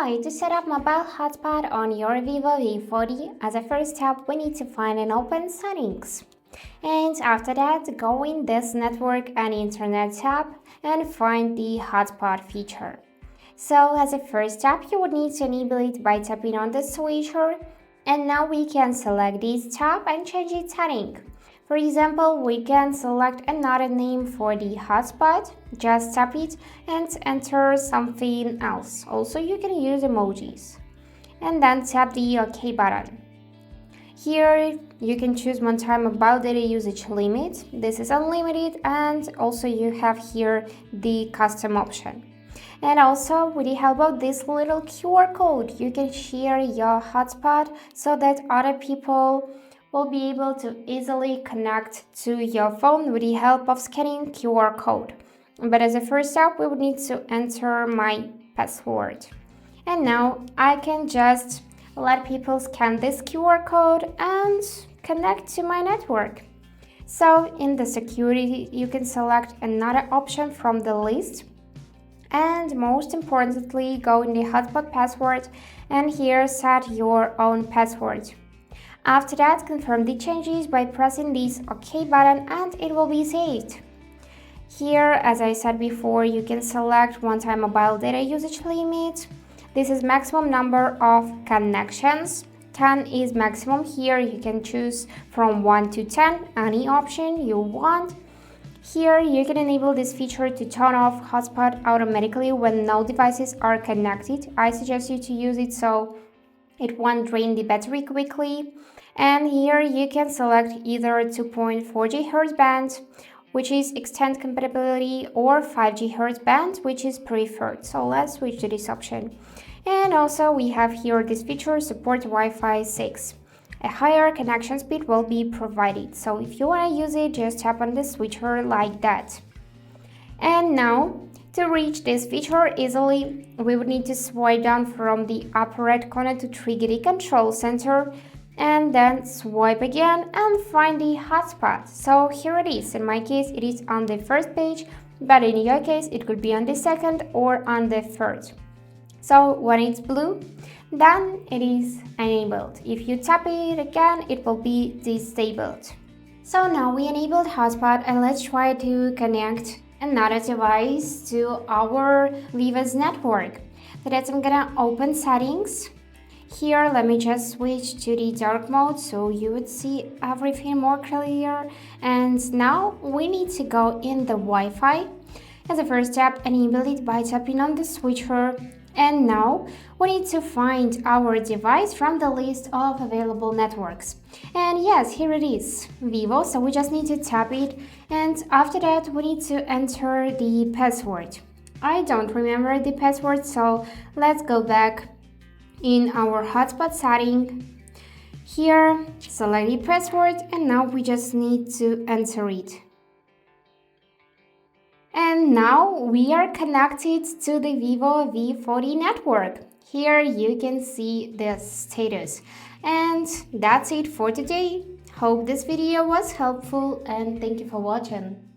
Hi, to set up mobile hotspot on your Vivo V40, as a first step, we need to find and open settings. And after that, go in this network and internet tab and find the hotspot feature. So as a first step, you would need to enable it by tapping on the switcher. And now we can select this tab and change its setting. For example, we can select another name for the hotspot, just tap it and enter something else. Also, you can use emojis. And then tap the OK button. Here, you can choose one-time mobile data usage limit. This is unlimited, and also you have here the custom option. And also, with the help of this little QR code, you can share your hotspot so that other people will be able to easily connect to your phone with the help of scanning QR code. But as a first step, we would need to enter my password. And now I can just let people scan this QR code and connect to my network. So in the security, you can select another option from the list. And most importantly, go in the hotspot password and here set your own password. After that, confirm the changes by pressing this OK button and it will be saved. Here, as I said before, you can select one-time mobile data usage limit. This is maximum number of connections. 10 is maximum. Here you can choose from 1 to 10, any option you want. Here you can enable this feature to turn off hotspot automatically when no devices are connected. I suggest you to use it so it won't drain the battery quickly. And here you can select either 2.4 GHz band, which is extend compatibility, or 5 GHz band, which is preferred. So let's switch to this option. And also we have here this feature, support Wi-Fi 6. A higher connection speed will be provided. So if you want to use it, just tap on the switcher like that. And now, to reach this feature easily, we would need to swipe down from the upper right corner to trigger the control center and then swipe again and find the hotspot. So here it is. In my case, it is on the first page, but in your case, it could be on the second or on the third. So when it's blue, then it is enabled. If you tap it again, it will be disabled. So now we enabled hotspot and let's try to connect another device to our Vivo's network. For that, I'm gonna open settings. Here, let me just switch to the dark mode so you would see everything more clear. And now we need to go in the Wi-Fi. As a first step, enable it by tapping on the switcher. And now we need to find our device from the list of available networks. And yes, here it is, Vivo, so we just need to tap it. And after that, we need to enter the password. I don't remember the password, so let's go back in our hotspot setting. Here, select the password, and now we just need to enter it. And now we are connected to the Vivo V40 network. Here you can see the status. And that's it for today. Hope this video was helpful and thank you for watching.